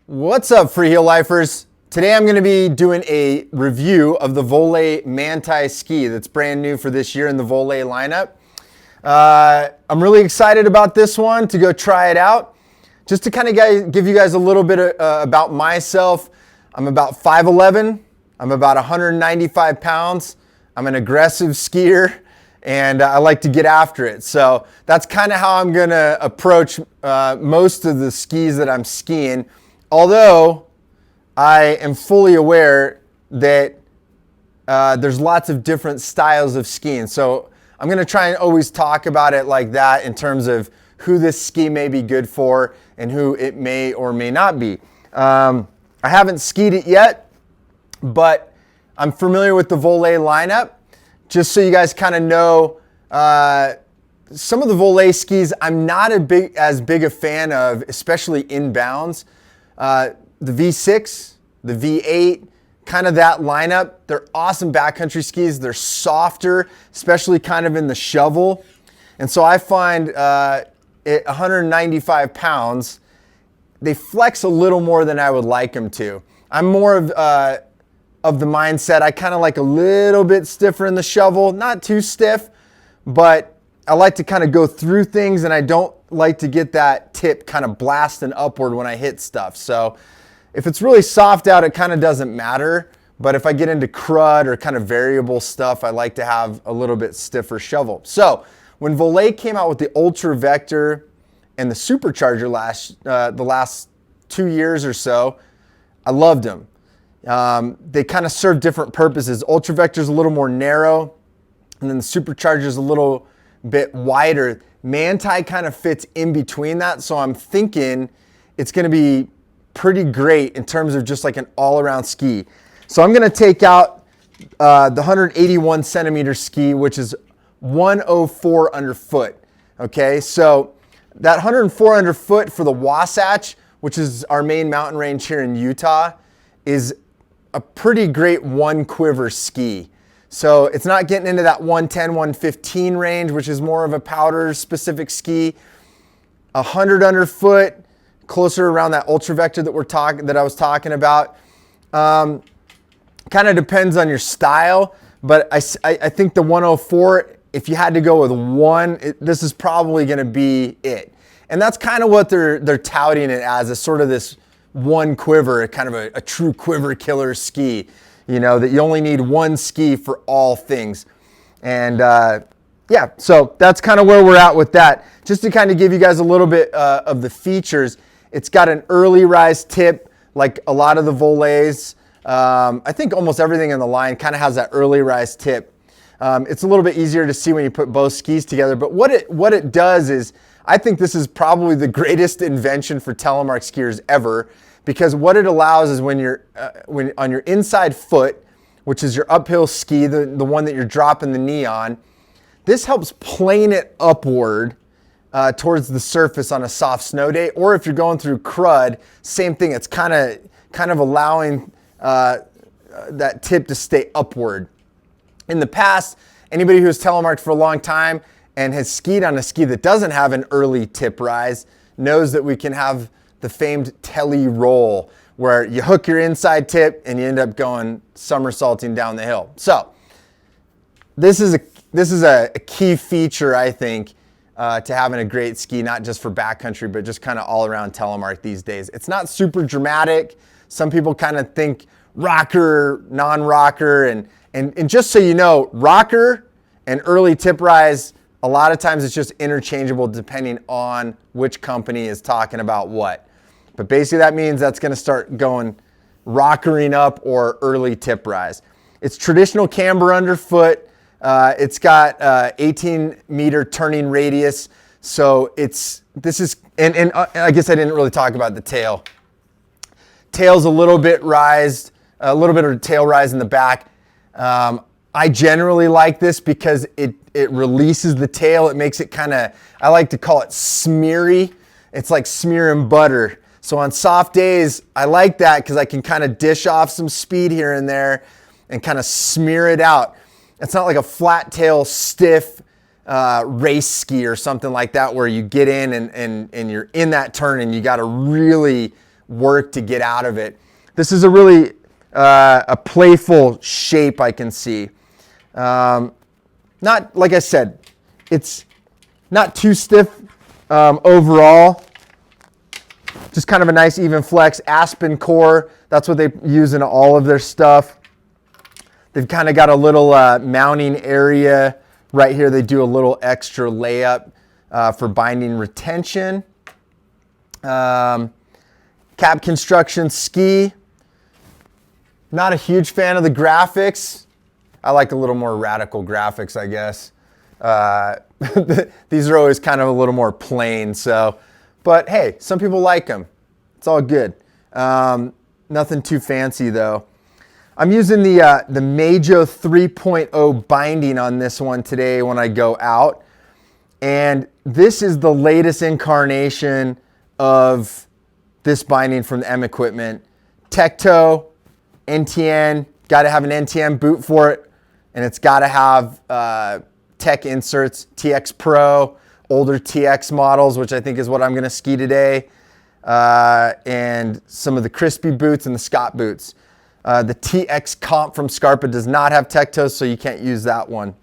What's up, Freeheel lifers? Today I'm going to be doing a review of the Voile Manti ski that's brand new for this year in the Voile lineup. I'm really excited about this one to go try it out. Just to kind of give you guys a little bit about myself. I'm about 5'11". I'm about 195 pounds. I'm an aggressive skier and I like to get after it. So that's kind of how I'm going to approach most of the skis that I'm skiing. Although I am fully aware that there's lots of different styles of skiing. So I'm going to try and always talk about it like that in terms of who this ski may be good for and who it may or may not be. I haven't skied it yet, but I'm familiar with the Voile lineup. Just so you guys kind of know, some of the Voile skis I'm not as big a fan of, especially inbounds. The V6, the V8, kind of that lineup. They're awesome backcountry skis. They're softer, especially kind of in the shovel. And so I find at 195 pounds, they flex a little more than I would like them to. I'm more of the mindset, I kind of like a little bit stiffer in the shovel, not too stiff, but I like to kind of go through things and I don't like to get that tip kind of blasting upward when I hit stuff. So if it's really soft out, it kind of doesn't matter. But if I get into crud or kind of variable stuff, I like to have a little bit stiffer shovel. So when Voile came out with the Ultra Vector and the Supercharger the last 2 years or so, I loved them. They kind of serve different purposes. Ultra Vector is a little more narrow, and then the Supercharger is a little bit wider. Manti kind of fits in between that, so I'm thinking it's going to be pretty great in terms of just like an all-around ski. So I'm going to take out the 181 centimeter ski, which is 104 underfoot. Okay, so that 104 underfoot for the Wasatch, which is our main mountain range here in Utah, is a pretty great one quiver ski. So it's not getting into that 110, 115 range, which is more of a powder specific ski. 100 underfoot, closer around that Ultra Vector that I was talking about. Kind of depends on your style, but I think the 104, if you had to go with one, this is probably going to be it. And that's kind of what they're touting it as, a sort of this one quiver, kind of a true quiver killer ski, you know, that you only need one ski for all things. And yeah, so that's kind of where we're at with that. Just to kind of give you guys a little bit of the features, it's got an early rise tip like a lot of the Voiles. I think almost everything in the line kind of has that early rise tip. It's a little bit easier to see when you put both skis together, but what it does is, I think this is probably the greatest invention for Telemark skiers ever, because what it allows is when you're on your inside foot, which is your uphill ski, the one that you're dropping the knee on, this helps plane it upward towards the surface on a soft snow day. Or if you're going through crud, same thing. It's kind of allowing that tip to stay upward. In the past, anybody who has telemarked for a long time and has skied on a ski that doesn't have an early tip rise knows that we can have the famed telly roll, where you hook your inside tip and you end up going somersaulting down the hill. So this is a key feature, I think, to having a great ski, not just for backcountry, but just kind of all around telemark these days. It's not super dramatic. Some people kind of think rocker, non-rocker, and just so you know, rocker and early tip rise, a lot of times it's just interchangeable depending on which company is talking about what. But basically that means that's going to start going rockering up or early tip rise. It's traditional camber underfoot. It's got 18-meter turning radius. So and I guess I didn't really talk about the tail. Tail's a little bit rised, a little bit of tail rise in the back. I generally like this because it releases the tail. It makes it kind of, I like to call it smeary. It's like smearing butter. So on soft days, I like that because I can kind of dish off some speed here and there and kind of smear it out. It's not like a flat tail, stiff race ski or something like that where you get in and you're in that turn and you got to really work to get out of it. This is a really a playful shape I can see. Not, like I said, it's not too stiff overall. Just kind of a nice even flex. Aspen core, that's what they use in all of their stuff. They've kind of got a little mounting area right here. They do a little extra layup for binding retention. Cab construction ski. Not a huge fan of the graphics. I like a little more radical graphics, I guess. These are always kind of a little more plain, so. But hey, some people like them. It's all good. Nothing too fancy though. I'm using the Majo 3.0 binding on this one today when I go out. And this is the latest incarnation of this binding from the M Equipment. Tecto, NTN, got to have an NTN boot for it. And it's got to have tech inserts, TX Pro, older TX models, which I think is what I'm going to ski today, and some of the Crispy boots and the Scott boots. The TX Comp from Scarpa does not have Tectos, so you can't use that one.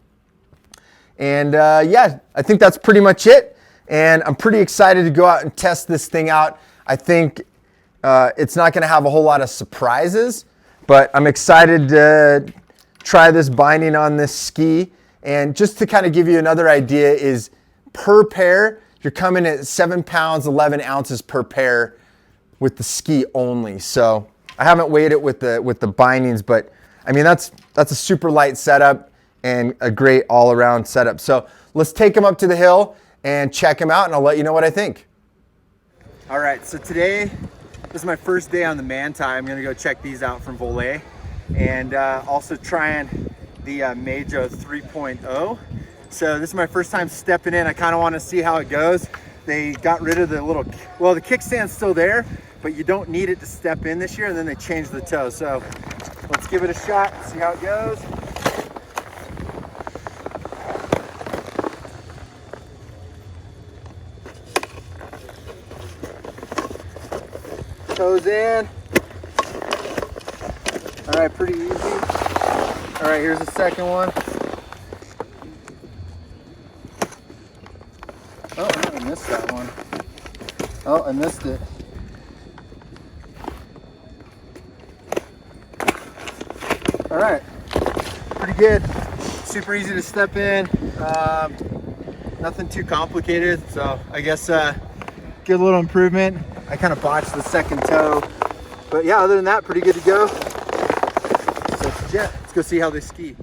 And yeah, I think that's pretty much it. And I'm pretty excited to go out and test this thing out. I think it's not going to have a whole lot of surprises, but I'm excited to try this binding on this ski. And just to kind of give you another idea is, per pair, you're coming at 7 pounds, 11 ounces per pair with the ski only. So I haven't weighed it with the bindings, but I mean, that's a super light setup and a great all around setup. So let's take them up to the hill and check them out, and I'll let you know what I think. All right, so today, this is my first day on the Manti. I'm gonna go check these out from Voile, and also trying the Majo 3.0. So this is my first time stepping in. I kind of want to see how it goes. They got rid of the little, well, the kickstand's still there, but you don't need it to step in this year, and then they changed the toe. So let's give it a shot, see how it goes. Toes in. All right, pretty easy. All right, here's the second one. Oh, I missed that one. Oh, I missed it. All right, pretty good. Super easy to step in. Nothing too complicated. So I guess get a little improvement. I kind of botched the second toe, but yeah, other than that, pretty good to go. So yeah, let's go see how they ski.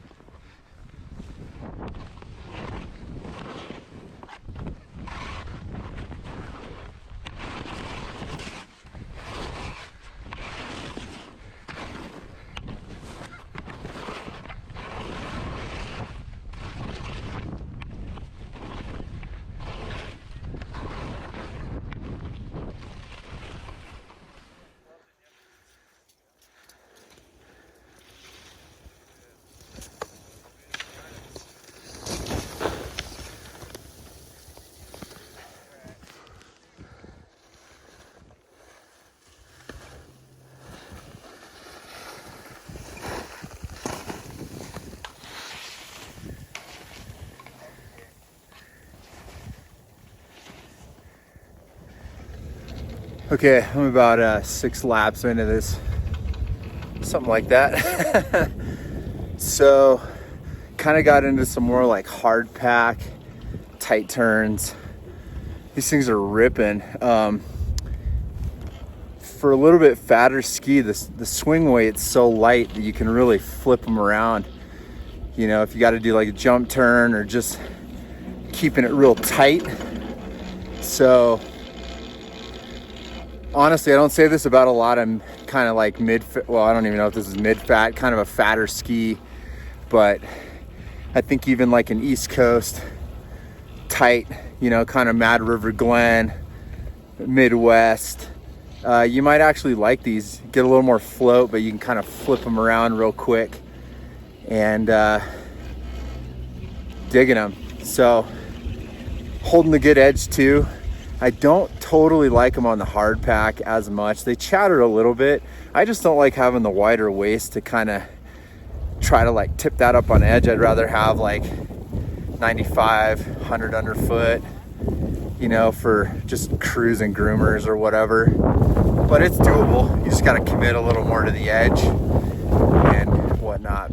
Okay, I'm about 6 laps into this, something like that. So, kind of got into some more like hard pack, tight turns. These things are ripping. For a little bit fatter ski, the swing weight's so light that you can really flip them around. You know, if you got to do like a jump turn or just keeping it real tight. So, honestly, I don't say this about a lot of kind of like well, I don't even know if this is mid-fat, kind of a fatter ski, but I think even like an East Coast tight, you know, kind of Mad River Glen, Midwest, you might actually like these. Get a little more float, but you can kind of flip them around real quick, and digging them. So holding the good edge too. I don't totally like them on the hard pack as much. They chatter a little bit. I just don't like having the wider waist to kind of try to like tip that up on edge. I'd rather have like 95, 100 underfoot, you know, for just crews and groomers or whatever. But it's doable. You just got to commit a little more to the edge and whatnot.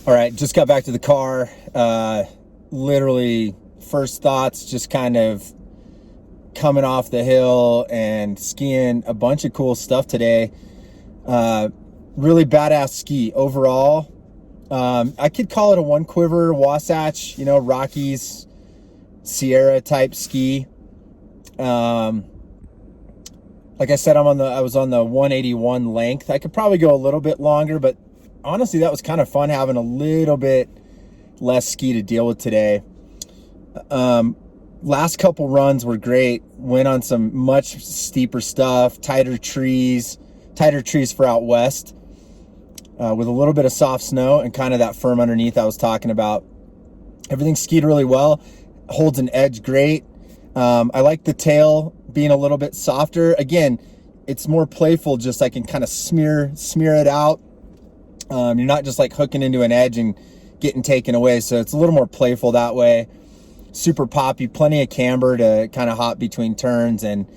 All right, just got back to the car. Literally, first thoughts, just kind of coming off the hill and skiing a bunch of cool stuff today. Really badass ski overall. I could call it a one quiver Wasatch, you know, Rockies, Sierra type ski. Like I said, I was on the 181 length. I could probably go a little bit longer, but honestly, that was kind of fun having a little bit less ski to deal with today. Last couple runs were great. Went on some much steeper stuff, tighter trees for out west, with a little bit of soft snow and kind of that firm underneath I was talking about. Everything skied really well, holds an edge great. I like the tail being a little bit softer. Again, it's more playful, just I can kind of smear it out. You're not just like hooking into an edge and getting taken away. So it's a little more playful that way. Super poppy, plenty of camber to kind of hop between turns, and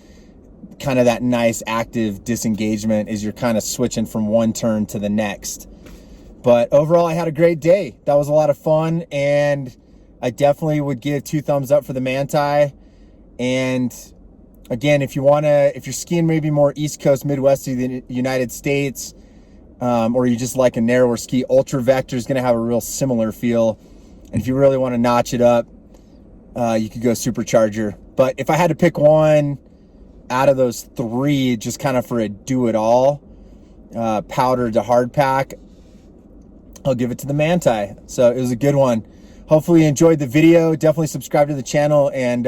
kind of that nice active disengagement as you're kind of switching from one turn to the next. But overall, I had a great day. That was a lot of fun, and I definitely would give 2 thumbs up for the Manti. And again, if you're skiing maybe more East Coast, Midwest of the United States, or you just like a narrower ski, Ultra Vector is going to have a real similar feel. And if you really want to notch it up, you could go Supercharger. But if I had to pick one out of those 3, just kind of for a do-it-all, powder to hard pack, I'll give it to the Manti. So it was a good one. Hopefully you enjoyed the video. Definitely subscribe to the channel and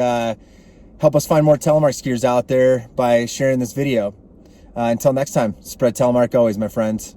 help us find more Telemark skiers out there by sharing this video. Until next time, spread Telemark always, my friends.